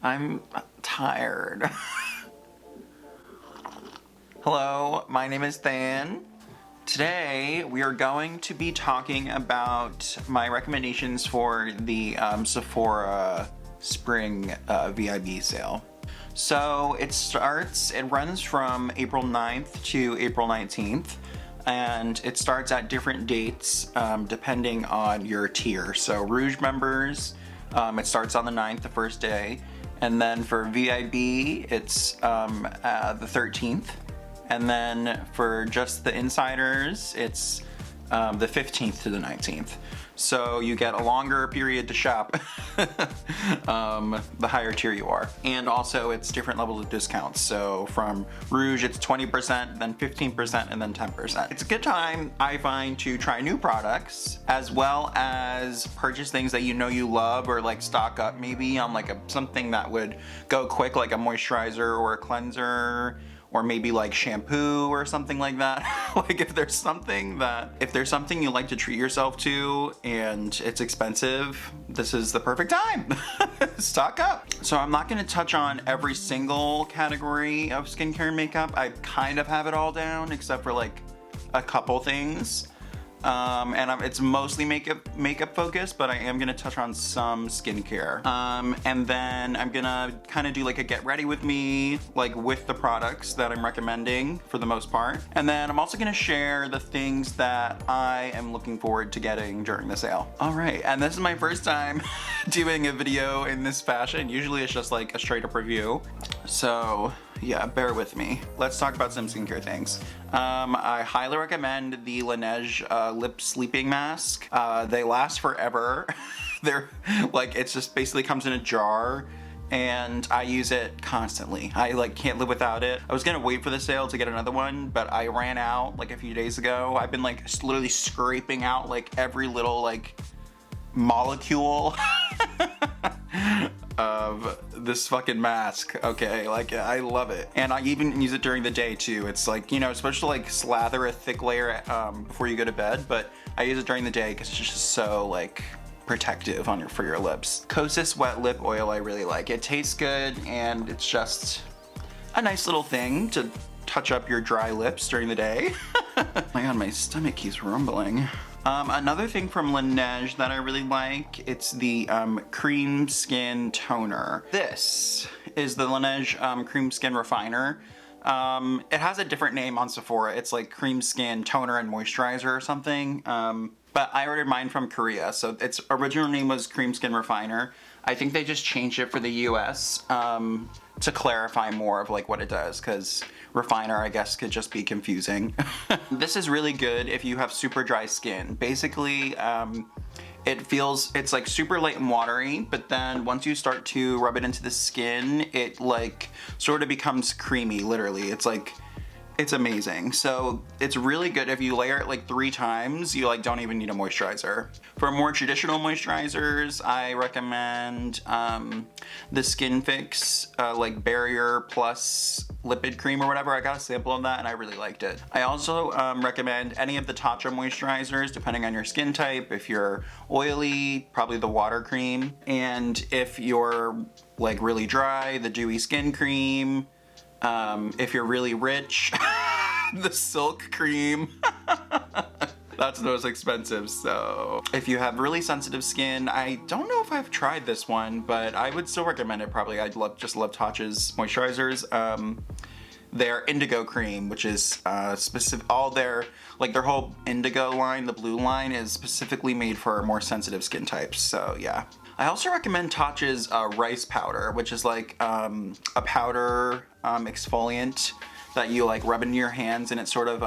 I'm tired. Hello, my name is Than. Today we are going to be talking about my recommendations for the Sephora Spring VIB sale. So it runs from April 9th to April 19th. And it starts at different dates depending on your tier. So Rouge members, it starts on the 9th, the first day. And then for VIB, it's the 13th. And then for just the insiders, it's the 15th to the 19th. So you get a longer period to shop the higher tier you are. And also it's different levels of discounts. So from Rouge, it's 20%, then 15%, and then 10%. It's a good time, I find, to try new products, as well as purchase things that you know you love, or like stock up maybe on like something that would go quick, like a moisturizer or a cleanser, or maybe like shampoo or something like that. Like if there's something you like to treat yourself to and it's expensive, this is the perfect time. Stock up. So I'm not gonna touch on every single category of skincare and makeup. I kind of have it all down except for like a couple things. It's mostly makeup focused, but I am gonna touch on some skincare. And then I'm gonna kind of do like a get ready with me, like with the products that I'm recommending for the most part. And then I'm also gonna share the things that I am looking forward to getting during the sale. All right, and this is my first time doing a video in this fashion. Usually it's just like a straight up review. So yeah, bear with me. Let's talk about some skincare things. I highly recommend the Laneige lip sleeping mask. They last forever. They're like, it's just basically comes in a jar and I use it constantly. I like can't live without it. I was gonna wait for the sale to get another one, but I ran out like a few days ago. I've been like literally scraping out like every little like molecule of this fucking mask. Okay, like I love it, and I even use it during the day too. It's like, you know, it's supposed to like slather a thick layer before you go to bed, but I use it during the day because it's just so like protective on for your lips. Kosas wet lip oil I really like. It tastes good and it's just a nice little thing to touch up your dry lips during the day. My god, my stomach keeps rumbling. Another thing from Laneige that I really like, it's the Cream Skin Toner. This is the Laneige Cream Skin Refiner. It has a different name on Sephora. It's like Cream Skin Toner and Moisturizer or something. But I ordered mine from Korea, so its original name was Cream Skin Refiner. I think they just changed it for the US to clarify more of like what it does, because refiner I guess could just be confusing. This is really good if you have super dry skin. Basically, it's like super light and watery, but then once you start to rub it into the skin, it like sort of becomes creamy, literally. It's amazing. So it's really good if you layer it like 3 times, you like don't even need a moisturizer. For more traditional moisturizers, I recommend the Skin Fix like Barrier Plus Lipid Cream or whatever. I got a sample of that and I really liked it. I also recommend any of the Tatcha moisturizers depending on your skin type. If you're oily, probably the water cream. And if you're like really dry, the Dewy Skin Cream. If you're really rich, the Silk Cream. That's the most expensive. So if you have really sensitive skin, I don't know if I've tried this one, but I would still recommend it probably. Just love Tatcha's moisturizers. Their Indigo cream, which is specific, their whole Indigo line, the blue line, is specifically made for more sensitive skin types. So yeah. I also recommend Tatcha's rice powder, which is like a powder exfoliant that you like rub into your hands and it sort of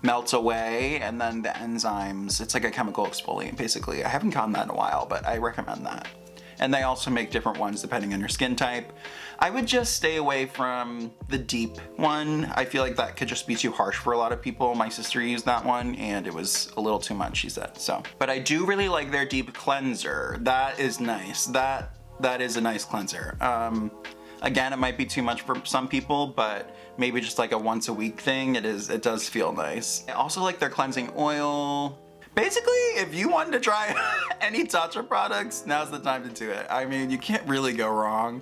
melts away, and then the enzymes, it's like a chemical exfoliant basically. I haven't gotten that in a while, but I recommend that. And they also make different ones depending on your skin type. I would just stay away from the deep one. I feel like that could just be too harsh for a lot of people. My sister used that one and it was a little too much, she said. So, but I do really like their deep cleanser. That is nice. That is a nice cleanser. Again, it might be too much for some people, but maybe just like a once a week thing, it does feel nice. I also like their cleansing oil. Basically, if you wanted to try any Tatcha products, now's the time to do it. I mean, you can't really go wrong.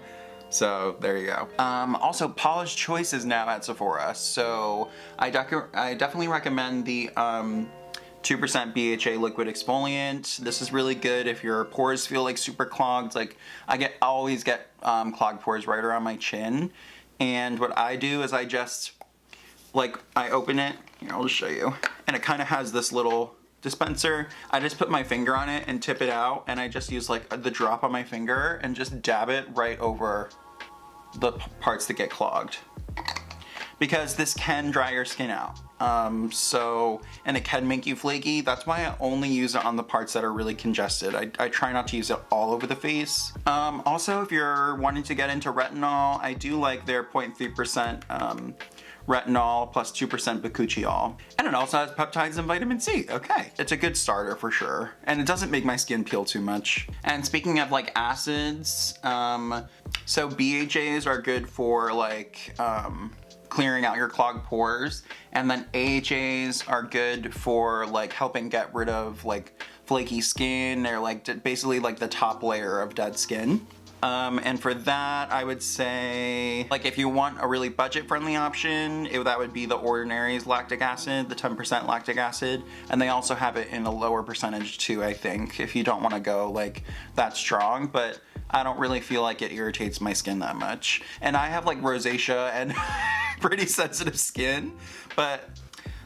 So there you go. Also, Polish Choice is now at Sephora, so I definitely recommend the 2% BHA liquid exfoliant. This is really good if your pores feel like super clogged. Like I always get clogged pores right around my chin, and what I do is I just I open it. Here, I'll just show you, and it kind of has this little dispenser. I just put my finger on it and tip it out, and I just use like the drop on my finger and just dab it right over the parts that get clogged, because this can dry your skin out. And it can make you flaky. That's why I only use it on the parts that are really congested. I try not to use it all over the face. Also, if you're wanting to get into retinol, I do like their 0.3% retinol plus 2% bakuchiol. And it also has peptides and vitamin C. Okay, it's a good starter for sure. And it doesn't make my skin peel too much. And speaking of like acids, so BHAs are good for like clearing out your clogged pores, and then AHAs are good for like helping get rid of like flaky skin, or like basically like the top layer of dead skin. And for that, I would say, like, if you want a really budget-friendly option, that would be the Ordinary's lactic acid, the 10% lactic acid, and they also have it in a lower percentage too, I think, if you don't want to go like that strong, but I don't really feel like it irritates my skin that much. And I have like rosacea and pretty sensitive skin, but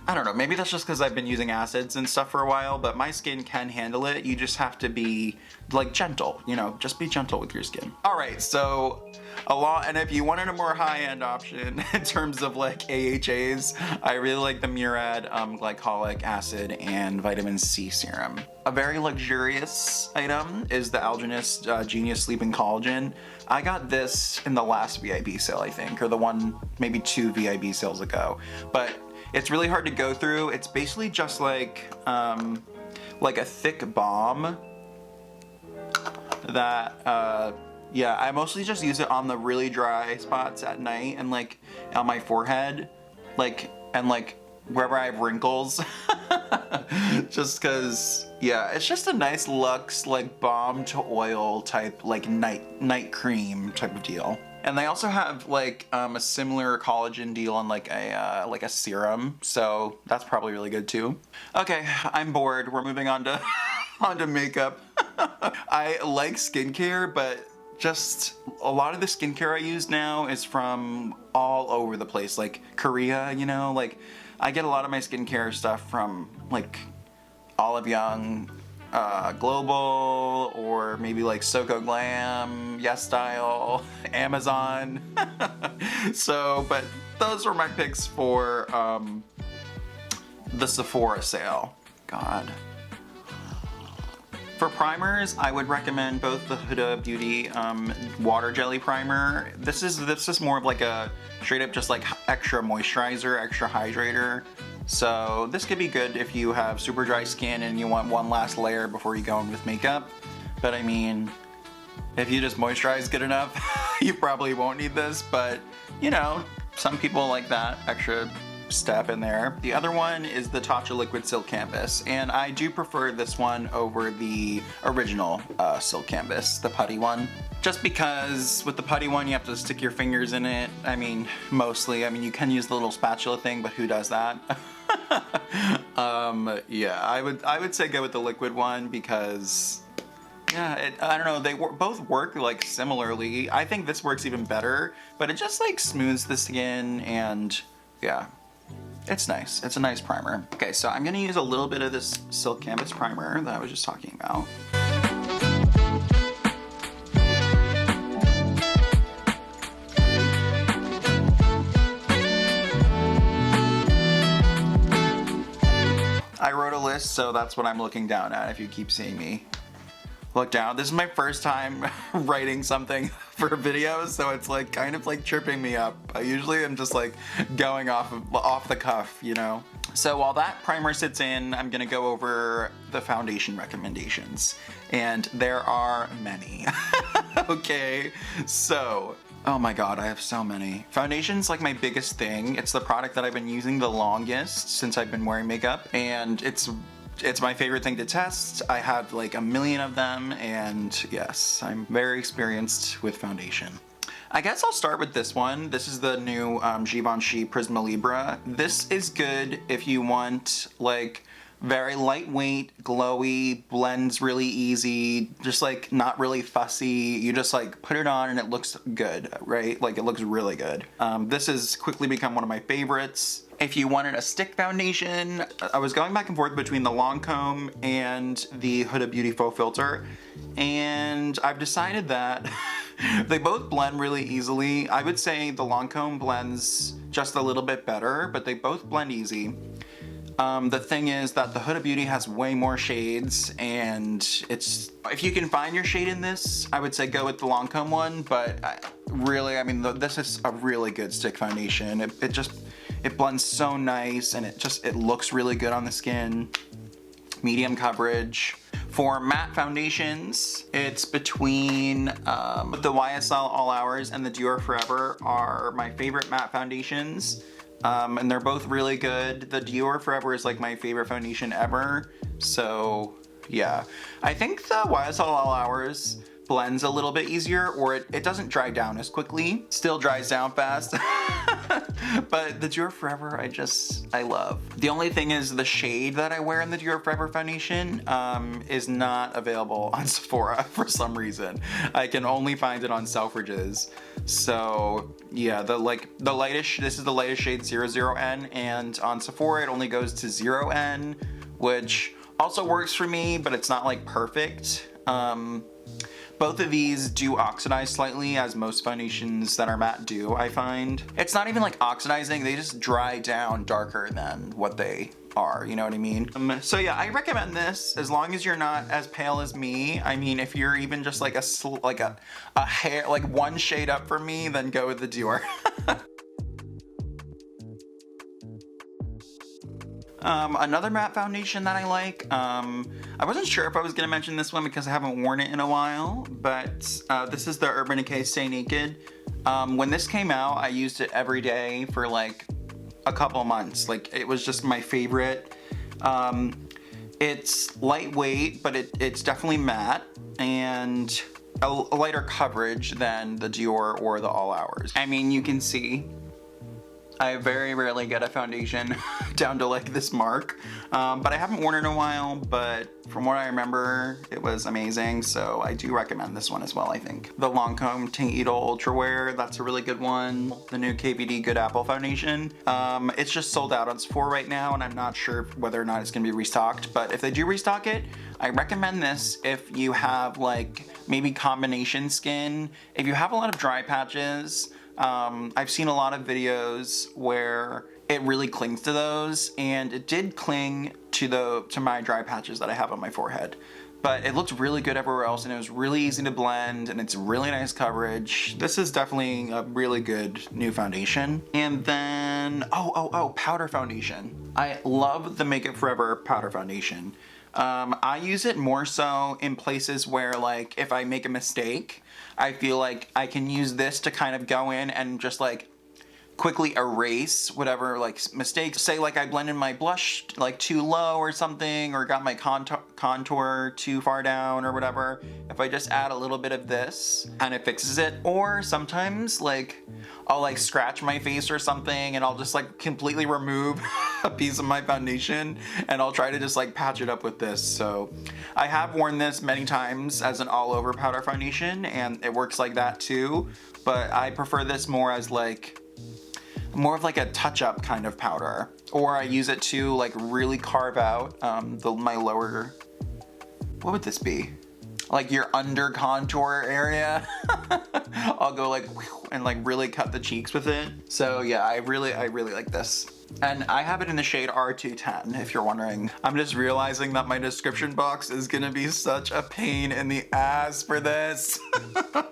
I don't know, maybe that's just because I've been using acids and stuff for a while, but my skin can handle it. You just have to be like gentle, you know, just be gentle with your skin. All right, so and if you wanted a more high-end option in terms of like AHAs, I really like the Murad glycolic acid and vitamin C serum. A very luxurious item is the Algenist Genius Sleeping Collagen. I got this in the last VIB sale, I think, or the one, maybe 2 VIB sales ago, but it's really hard to go through. It's basically just like a thick balm that, yeah, I mostly just use it on the really dry spots at night and like on my forehead, and wherever I have wrinkles. Just cause, yeah, it's just a nice luxe, like balm to oil type, like night cream type of deal. And they also have like a similar collagen deal on like a serum, so that's probably really good too. Okay, I'm bored. We're moving on to onto makeup. I like skincare, but just a lot of the skincare I use now is from all over the place, like Korea, you know, like I get a lot of my skincare stuff from like Olive Young, Global, or maybe like Soko Glam, Yes Style, Amazon. So, but those were my picks for the Sephora sale. God. For primers, I would recommend both the Huda Beauty Water Jelly Primer. This is more of like a straight up just like extra moisturizer, extra hydrator. So this could be good if you have super dry skin and you want one last layer before you go in with makeup. But I mean, if you just moisturize good enough, you probably won't need this, but you know, some people like that extra step in there. The other one is the Tatcha Liquid Silk Canvas, and I do prefer this one over the original Silk Canvas, the putty one. Just because with the putty one you have to stick your fingers in it. I mean, mostly. I mean, you can use the little spatula thing, but who does that? Yeah, I would say go with the liquid one because, yeah, I don't know, they both work like similarly. I think this works even better, but it just like smooths the skin, and yeah, it's nice. It's a nice primer. Okay, so I'm gonna use a little bit of this Silk Canvas primer that I was just talking about. I wrote a list, so that's what I'm looking down at if you keep seeing me look down. This is my first time writing something for videos, so it's like kind of like tripping me up. I usually am just like going off the cuff, you know? So while that primer sits in, I'm gonna go over the foundation recommendations, and there are many. Okay, so oh my god, I have so many. Foundation's like my biggest thing. It's the product that I've been using the longest since I've been wearing makeup, and it's my favorite thing to test. I have like a million of them, and yes, I'm very experienced with foundation. I guess I'll start with this one. This is the new Givenchy Prisma Libra. This is good if you want like very lightweight, glowy, blends really easy, just like not really fussy. You just like put it on and it looks good, right? Like it looks really good. This has quickly become one of my favorites. If you wanted a stick foundation, I was going back and forth between the Lancome and the Huda Beauty Faux Filter, and I've decided that they both blend really easily. I would say the Lancome blends just a little bit better, but they both blend easy. The thing is that the Huda Beauty has way more shades, and if you can find your shade in this, I would say go with the Lancome one, but really, I mean, this is a really good stick foundation. It blends so nice, and it looks really good on the skin. Medium coverage. For matte foundations, it's between the YSL All Hours and the Dior Forever are my favorite matte foundations. And they're both really good. The Dior Forever is like my favorite foundation ever. So yeah, I think the YSL All Hours blends a little bit easier, or it doesn't dry down as quickly. Still dries down fast. But the Dior Forever, I love. The only thing is the shade that I wear in the Dior Forever foundation is not available on Sephora for some reason. I can only find it on Selfridges. So yeah, this is the lightest shade 00N, and on Sephora it only goes to 0N, which also works for me, but it's not like perfect. Both of these do oxidize slightly, as most foundations that are matte do, I find. It's not even like oxidizing, they just dry down darker than what they are, you know what I mean? So yeah, I recommend this as long as you're not as pale as me. I mean, if you're even just like a hair, like one shade up from me, then go with the Dior. Another matte foundation that I like, I wasn't sure if I was gonna mention this one because I haven't worn it in a while, but this is the Urban Decay Stay Naked. When this came out, I used it every day for like a couple months. Like, it was just my favorite. It's lightweight, but it's definitely matte, and a lighter coverage than the Dior or the All Hours. I mean, you can see I very rarely get a foundation down to like this mark, but I haven't worn it in a while, but from what I remember, it was amazing, so I do recommend this one as well, I think. The Lancome Teint Idol Ultra Wear, that's a really good one. The new KVD Good Apple foundation. It's just sold out on Sephora right now, and I'm not sure whether or not it's gonna be restocked, but if they do restock it, I recommend this if you have like maybe combination skin. If you have a lot of dry patches, I've seen a lot of videos where it really clings to those, and it did cling to my dry patches that I have on my forehead. But it looked really good everywhere else, and it was really easy to blend, and it's really nice coverage. This is definitely a really good new foundation. And then, powder foundation. I love the Make It Forever powder foundation. I use it more so in places where, like, if I make a mistake, I feel like I can use this to kind of go in and just like quickly erase whatever like mistakes. Say like I blended my blush like too low or something, or got my contour too far down or whatever. If I just add a little bit of this and it fixes it. Or sometimes like I'll like scratch my face or something and I'll just like completely remove a piece of my foundation, and I'll try to just like patch it up with this. So I have worn this many times as an all over powder foundation, and it works like that too, but I prefer this more as like more of like a touch-up kind of powder, or I use it to like really carve out my lower, what would this be? Like your under contour area. I'll go like and like really cut the cheeks with it. So yeah, I really like this. And I have it in the shade R210, if you're wondering. I'm just realizing that my description box is gonna be such a pain in the ass for this.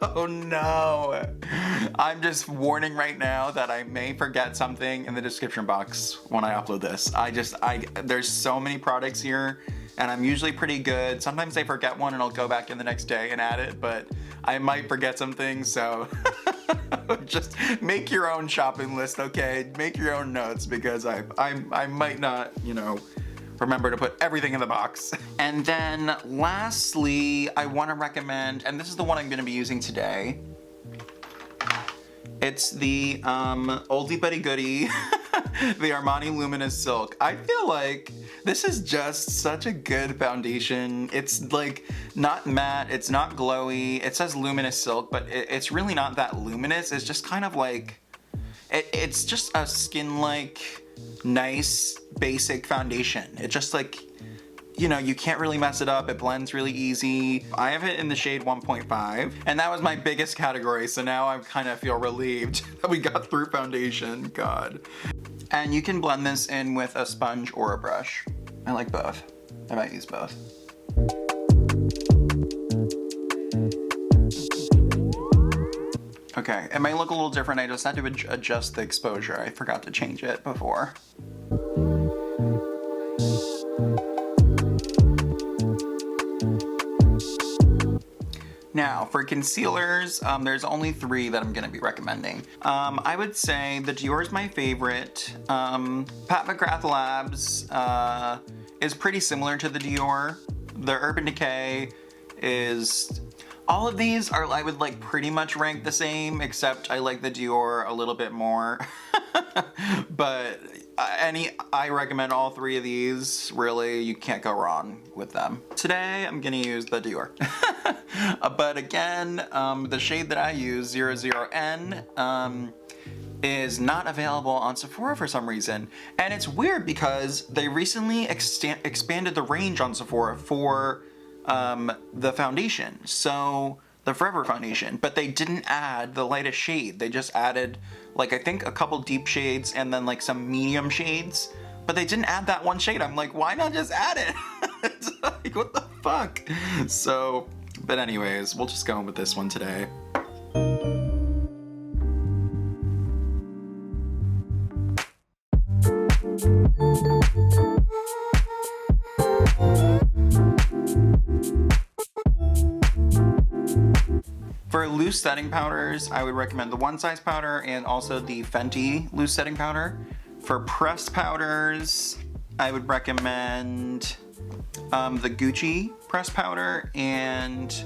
Oh no. I'm just warning right now that I may forget something in the description box when I upload this. There's so many products here, and I'm usually pretty good. Sometimes I forget one and I'll go back in the next day and add it, but I might forget some things, so just make your own shopping list, okay? Make your own notes, because I might not, you know, remember to put everything in the box. And then lastly, I want to recommend, and this is the one I'm going to be using today. It's the oldie buddy goodie, the Armani Luminous Silk. I feel like this is just such a good foundation. It's like not matte, it's not glowy. It says Luminous Silk, but it's really not that luminous. It's just kind of like, it's just a skin-like, nice, basic foundation. It just like, you know, you can't really mess it up. It blends really easy. I have it in the shade 1.5, and that was my biggest category, so now I kind of feel relieved that we got through foundation, God. And you can blend this in with a sponge or a brush. I like both. I might use both. Okay, it might look a little different. I just had to adjust the exposure. I forgot to change it before. Now, for concealers, there's only 3 that I'm gonna be recommending. I would say the Dior is my favorite. Pat McGrath Labs is pretty similar to the Dior. The Urban Decay is... All of these are, I would like pretty much rank the same, except I like the Dior a little bit more. But I recommend all 3 of these. Really, you can't go wrong with them. Today, I'm gonna use the Dior. But again, the shade that I use, 00N, is not available on Sephora for some reason. And it's weird because they recently expanded the range on Sephora for the foundation, so the Forever foundation, but they didn't add the lightest shade. They just added, like, I think a couple deep shades and then like some medium shades, but they didn't add that one shade. I'm like, why not just add it? It's like, what the fuck? So, but anyways, we'll just go in with this one today. For loose setting powders, I would recommend the One Size powder and also the Fenty loose setting powder. For pressed powders, I would recommend the Gucci pressed powder and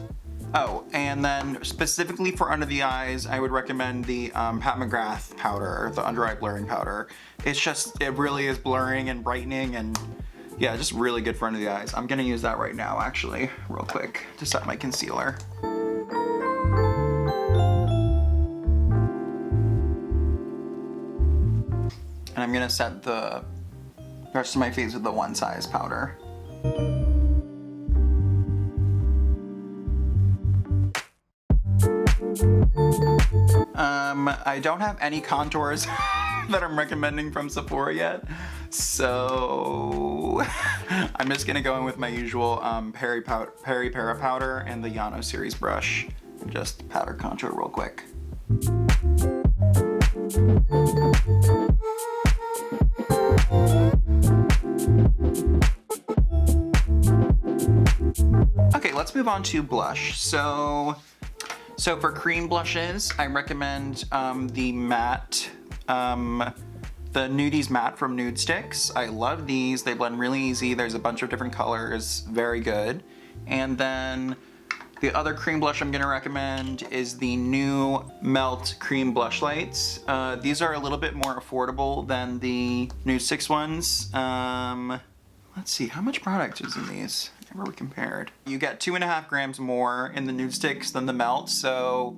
then specifically for under the eyes, I would recommend the Pat McGrath powder, the under eye blurring powder. It really is blurring and brightening, and yeah, just really good for under the eyes. I'm gonna use that right now, actually, real quick, to set my concealer. And I'm gonna set the rest of my face with the One Size powder. I don't have any contours that I'm recommending from Sephora yet, so I'm just gonna go in with my usual Peri Para powder and the Yano series brush and just powder contour real quick. Okay, let's move on to blush. So for cream blushes, I recommend the matte, the Nudies Matte from Nude Sticks. I love these. They blend really easy. There's a bunch of different colors. Very good. And then the other cream blush I'm gonna recommend is the new Melt Cream Blush Lights. These are a little bit more affordable than the Nude Sticks ones. Let's see, how much product is in these? I never compared. You get 2.5 grams more in the Nude Sticks than the Melt, so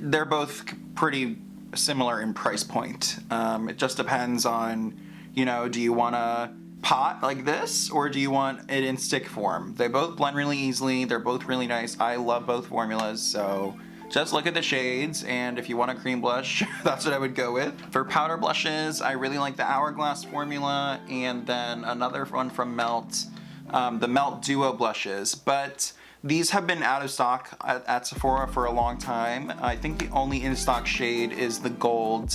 they're both pretty similar in price point. It just depends on, you know, do you want a pot like this or do you want it in stick form? They both blend really easily. They're both really nice. I love both formulas, so just look at the shades, and if you want a cream blush, that's what I would go with. For powder blushes, I really like the Hourglass formula, and then another one from Melt, the Melt Duo blushes, but these have been out of stock at Sephora for a long time. I think the only in-stock shade is the gold,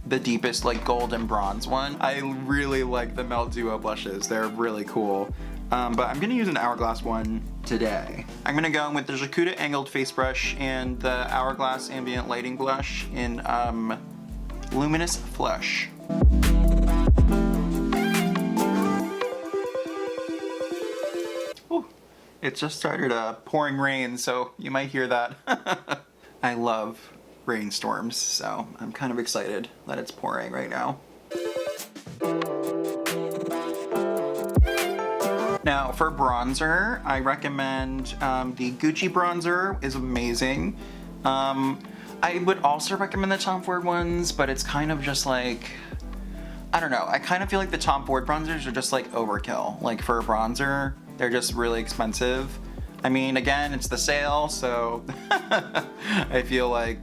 the deepest like gold and bronze one. I really like the Melt Duo blushes. They're really cool. But I'm gonna use an Hourglass one today. I'm gonna go in with the Jakuta Angled Face Brush and the Hourglass Ambient Lighting Blush in Luminous Flush. Ooh, it just started pouring rain, so you might hear that. I love rainstorms, so I'm kind of excited that it's pouring right now. Now for bronzer, I recommend the Gucci bronzer is amazing. I would also recommend the Tom Ford ones, but it's kind of just like, I don't know. I kind of feel like the Tom Ford bronzers are just like overkill. Like for a bronzer, they're just really expensive. I mean, again, it's the sale, so I feel like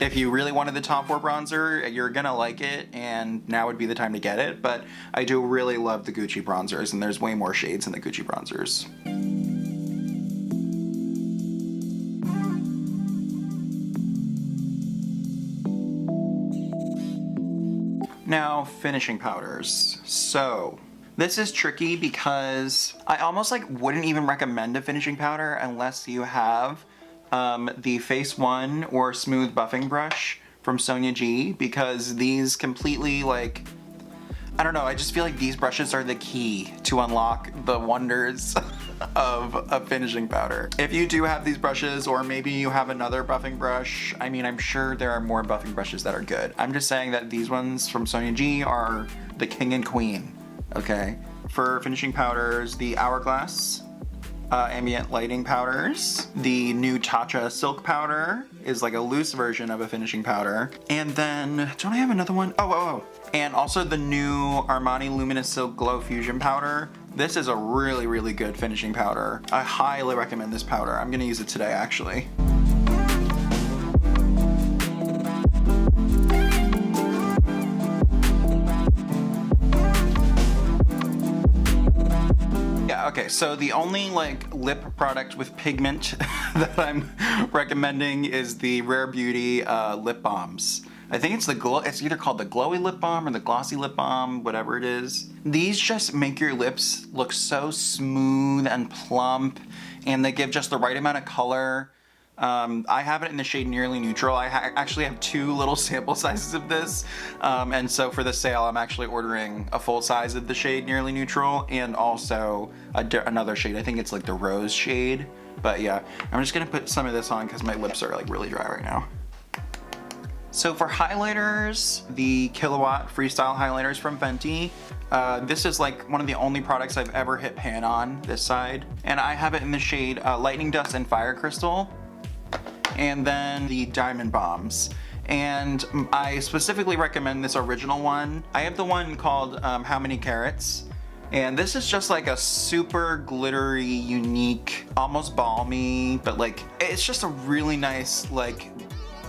if you really wanted the Tom Ford bronzer, you're gonna like it, and now would be the time to get it. But I do really love the Gucci bronzers, and there's way more shades in the Gucci bronzers. Now, finishing powders. So, this is tricky because I almost like wouldn't even recommend a finishing powder unless you have the Face One or Smooth Buffing Brush from Sonia G, because these completely like, I don't know, I just feel like these brushes are the key to unlock the wonders of a finishing powder. If you do have these brushes, or maybe you have another buffing brush, I mean, I'm sure there are more buffing brushes that are good. I'm just saying that these ones from Sonia G are the king and queen, okay? For finishing powders, the Hourglass ambient lighting powders. The new Tatcha silk powder is like a loose version of a finishing powder. And then, don't I have another one? Oh. And also the new Armani Luminous Silk Glow Fusion powder. This is a really, really good finishing powder. I highly recommend this powder. I'm gonna use it today, actually. Okay, so the only like lip product with pigment that I'm recommending is the Rare Beauty lip balms. I think it's either called the glowy lip balm or the glossy lip balm, whatever it is. These just make your lips look so smooth and plump, and they give just the right amount of color. I have it in the shade Nearly Neutral. I actually have 2 little sample sizes of this, and so for the sale I'm actually ordering a full size of the shade Nearly Neutral, and also another shade. I think it's like the rose shade, but yeah, I'm just gonna put some of this on because my lips are like really dry right now. So for highlighters, the Kilowatt Freestyle highlighters from Fenty. This is like one of the only products I've ever hit pan on this side, and I have it in the shade Lightning Dust and Fire Crystal. And then the Diamond Bombs. And I specifically recommend this original one. I have the one called How Many Carats? And this is just like a super glittery, unique, almost balmy, but like, it's just a really nice, like,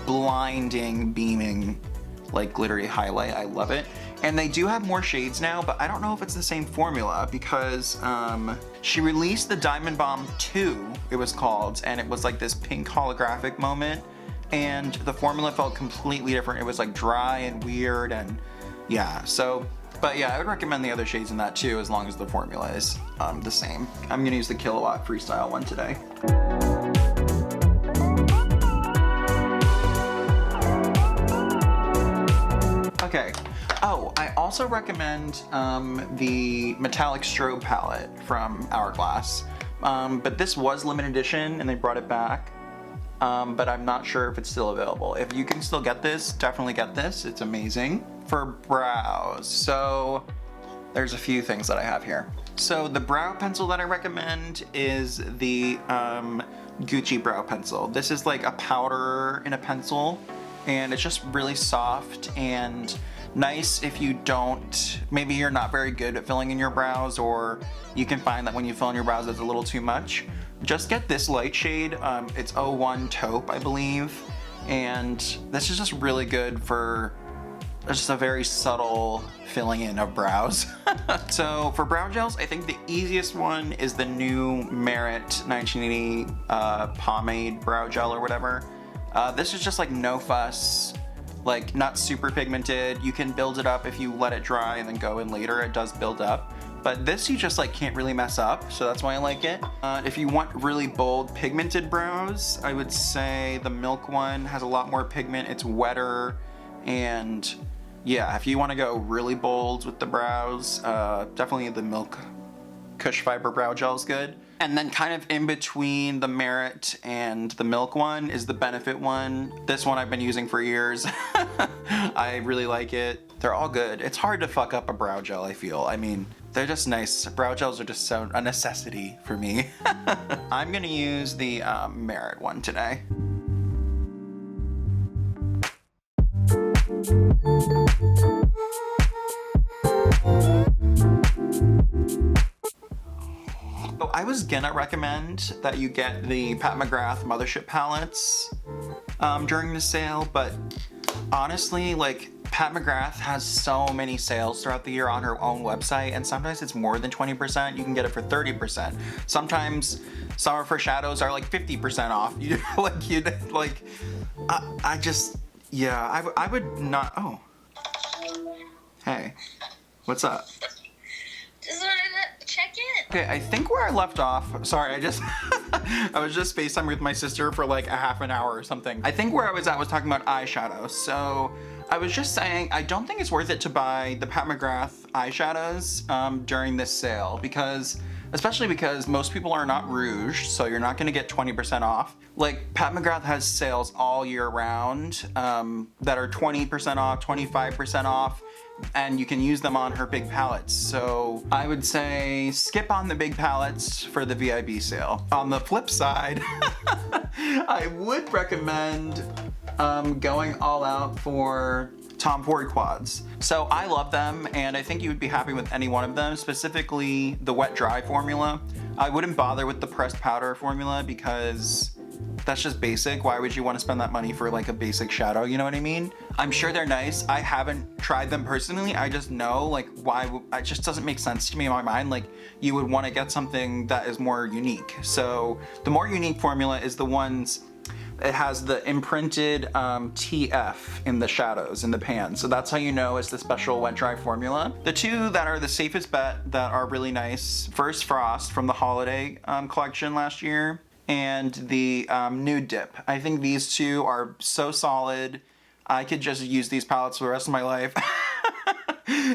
blinding, beaming, like glittery highlight. I love it. And they do have more shades now, but I don't know if it's the same formula because she released the Diamond Bomb 2, it was called, and it was like this pink holographic moment, and the formula felt completely different. It was like dry and weird, and yeah, so, but yeah, I would recommend the other shades in that too, as long as the formula is the same. I'm gonna use the Kilowatt Freestyle one today. Okay. Oh, I also recommend the Metallic Strobe palette from Hourglass. But this was limited edition and they brought it back. But I'm not sure if it's still available. If you can still get this, definitely get this. It's amazing. For brows, so there's a few things that I have here. So the brow pencil that I recommend is the Gucci brow pencil. This is like a powder in a pencil, and it's just really soft and nice if you don't, maybe you're not very good at filling in your brows, or you can find that when you fill in your brows it's a little too much. Just get this light shade, it's 01 Taupe, I believe, and this is just really good for just a very subtle filling in of brows. So for brow gels, I think the easiest one is the new Merit 1980 pomade brow gel or whatever. This is just like no fuss, like not super pigmented. You can build it up if you let it dry and then go in later, it does build up. But this you just like can't really mess up, so that's why I like it. If you want really bold pigmented brows, I would say the Milk one has a lot more pigment, it's wetter, and yeah, if you want to go really bold with the brows, definitely the Milk Kush Fiber Brow Gel is good. And then kind of in between the Merit and the Milk one is the Benefit one. This one I've been using for years. I really like it. They're all good. It's hard to fuck up a brow gel, I feel. I mean, they're just nice. Brow gels are just so a necessity for me. I'm gonna use the Merit one today. I was gonna recommend that you get the Pat McGrath Mothership palettes during the sale, but honestly, like, Pat McGrath has so many sales throughout the year on her own website, and sometimes it's more than 20%. You can get it for 30%. Sometimes some of her shadows are like 50% off. I would not. Oh, hey, what's up? Just wanted to check in. Okay, I think where I left off, sorry, I was just FaceTiming with my sister for like a half an hour or something. I think where I was at was talking about eyeshadow. So I was just saying, I don't think it's worth it to buy the Pat McGrath eyeshadows during this sale, especially because most people are not rouge, so you're not gonna get 20% off. Like, Pat McGrath has sales all year round that are 20% off, 25% off, and you can use them on her big palettes. So I would say skip on the big palettes for the VIB sale. On the flip side, I would recommend going all out for Tom Ford quads. So I love them, and I think you would be happy with any one of them, specifically the wet dry formula. I wouldn't bother with the pressed powder formula because that's just basic. Why would you want to spend that money for like a basic shadow? You know what I mean? I'm sure they're nice. I haven't tried them personally. I just know, like, it just doesn't make sense to me in my mind. Like, you would want to get something that is more unique. So the more unique formula is the ones, it has the imprinted TF in the shadows, in the pan. So that's how you know it's the special wet dry formula. The two that are the safest bet that are really nice, First Frost from the holiday collection last year, and the Nude Dip. I think these two are so solid. I could just use these palettes for the rest of my life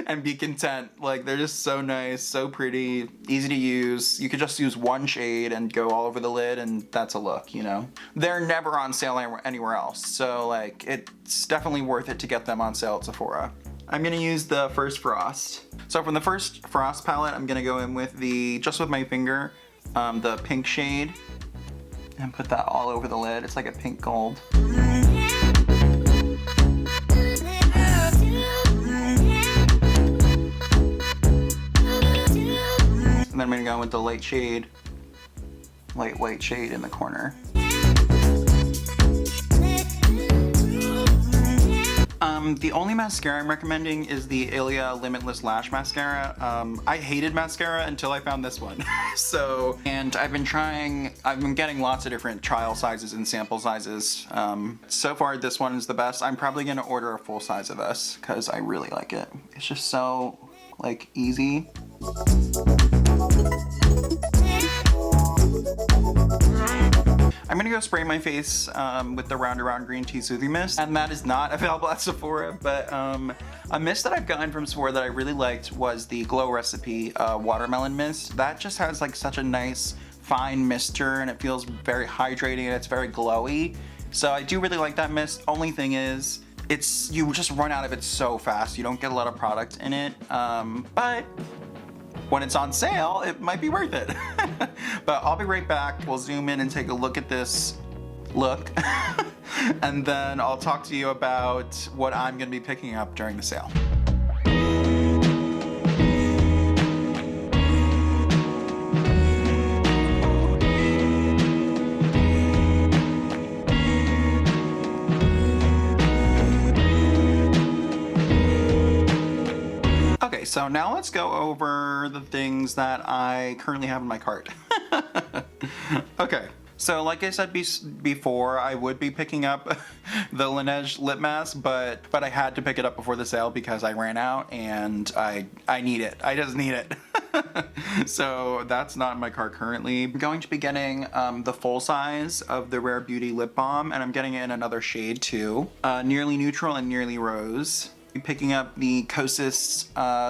and be content. Like, they're just so nice, so pretty, easy to use. You could just use one shade and go all over the lid, and that's a look, you know? They're never on sale anywhere else, so like, it's definitely worth it to get them on sale at Sephora. I'm gonna use the First Frost. So from the First Frost palette, I'm gonna go in with just with my finger, the pink shade, and put that all over the lid. It's like a pink gold. And then I'm gonna go with the lightweight shade in the corner. The only mascara I'm recommending is the Ilia Limitless Lash Mascara. I hated mascara until I found this one. And I've been getting lots of different trial sizes and sample sizes. So far this one is the best. I'm probably gonna order a full size of this because I really like it. It's just so, like, easy. I'm gonna go spray my face with the Round Around Green Tea Soothing Mist, and that is not available at Sephora, but a mist that I've gotten from Sephora that I really liked was the Glow Recipe Watermelon Mist. That just has like such a nice fine mister, and it feels very hydrating, and it's very glowy. So I do really like that mist. Only thing is, you just run out of it so fast. You don't get a lot of product in it, but when it's on sale, it might be worth it. But I'll be right back. We'll zoom in and take a look at this look. And then I'll talk to you about what I'm gonna be picking up during the sale. Okay, so now let's go over the things that I currently have in my cart. Okay, so like I said before, I would be picking up the Laneige lip mask, but I had to pick it up before the sale because I ran out, and I need it. I just need it. So that's not in my cart currently. I'm going to be getting the full size of the Rare Beauty lip balm, and I'm getting it in another shade too. Nearly Neutral and Nearly Rose. Picking up the Kosas,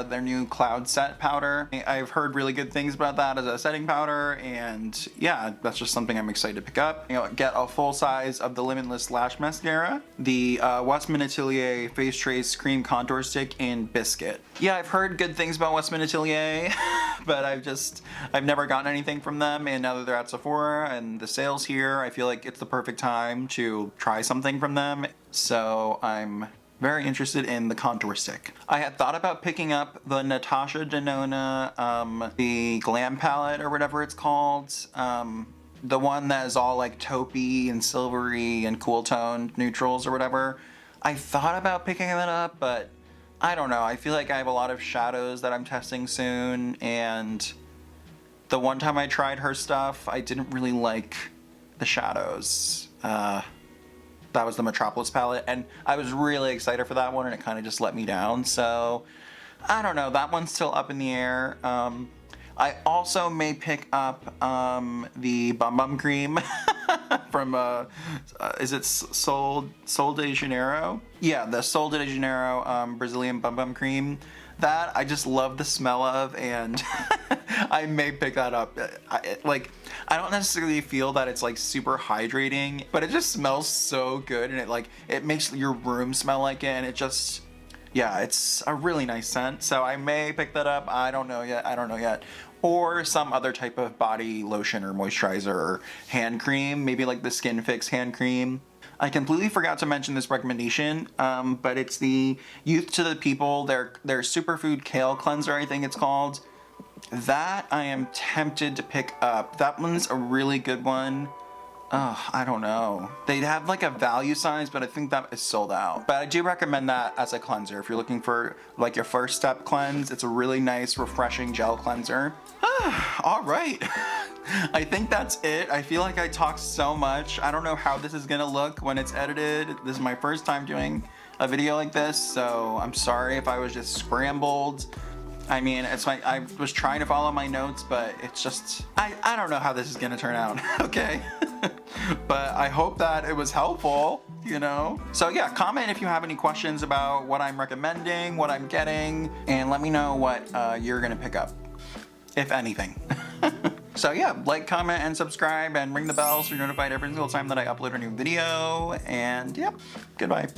their new Cloud Set powder. I've heard really good things about that as a setting powder, and yeah, that's just something I'm excited to pick up. You know, get a full size of the Limitless Lash Mascara, the Westman Atelier Face Trace Cream Contour Stick in Biscuit. Yeah, I've heard good things about Westman Atelier, but I've never gotten anything from them, and now that they're at Sephora and the sales here, I feel like it's the perfect time to try something from them. So I'm very interested in the contour stick. I had thought about picking up the Natasha Denona, the Glam Palette or whatever it's called. The one that is all like taupey and silvery and cool toned neutrals or whatever. I thought about picking that up, but I don't know. I feel like I have a lot of shadows that I'm testing soon, and the one time I tried her stuff, I didn't really like the shadows. That was the Metropolis palette, and I was really excited for that one, and it kind of just let me down. So I don't know, that one's still up in the air. I also may pick up the Bum Bum Cream from is it Sol de Janeiro? Yeah, the Sol de Janeiro Brazilian Bum Bum Cream. That I just love the smell of, and I may pick that up. I don't necessarily feel that it's like super hydrating, but it just smells so good, and it makes your room smell like it, and it just, yeah, it's a really nice scent. So I may pick that up. I don't know yet. Or some other type of body lotion or moisturizer or hand cream, maybe like the Skin Fix hand cream. I completely forgot to mention this recommendation, but it's the Youth to the People, their Superfood Kale Cleanser, I think it's called. That I am tempted to pick up. That one's a really good one. Oh, I don't know. They'd have like a value size, but I think that is sold out. But I do recommend that as a cleanser. If you're looking for like your first step cleanse, it's a really nice, refreshing gel cleanser. All right. I think that's it. I feel like I talked so much. I don't know how this is gonna look when it's edited. This is my first time doing a video like this, so I'm sorry if I was just scrambled. I mean, I was trying to follow my notes, but it's just, I don't know how this is gonna turn out, okay? But I hope that it was helpful, you know? So yeah, comment if you have any questions about what I'm recommending, what I'm getting, and let me know what you're gonna pick up, if anything. So yeah, like, comment, and subscribe, and ring the bell so you're notified every single time that I upload a new video, and yep, goodbye.